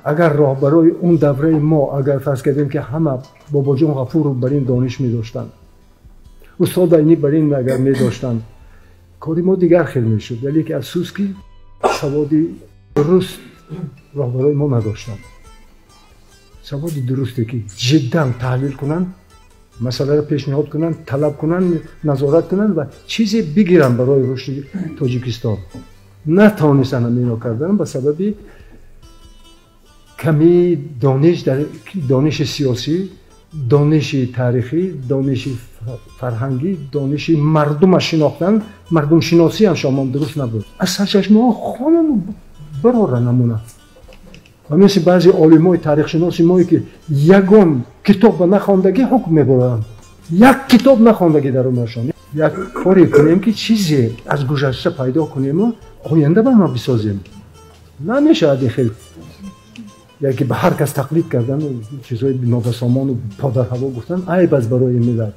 اگر راهبرای اون دوره ما اگر فرض کردیم که همه بابا جان غفور رو بر این دانش می داشتن، استاد عینی بر این اگر می داشتن، کاری ما دیگر خیلی می شد. ولی که افسوس که سوادی درست راهبرای ما نداشتن. سوادی درستی که جدا تحلیل کنن، مسئله را پیشنهاد کنن، طلب کنن، نظارت کنن و چیزی بگیرن برای رشد تاجیکستان. نتوانستن اینا کردن به سبب کمی دانش سیاسی، دانش تاریخی، دانش فرهنگی، دانش مردم شناختن، مردم شناسی هم شما درست نبود. از سرچشمه خانم براره نمونه. و مثل بعضی عالمای تاریخ شناسی مایی که یگان کتاب نخواندگی حکم میبرند. یک کتاب نخواندگی در اونشان. یک کاری کنیم که چیزی از گذشته پیدا کنیم و آینده به ما بسازیم. نمیشه این خیلی یکی به هر کس تقلید کردن و چیزهای نابسامان و پادر هوا گفتن عیب از برای ملت.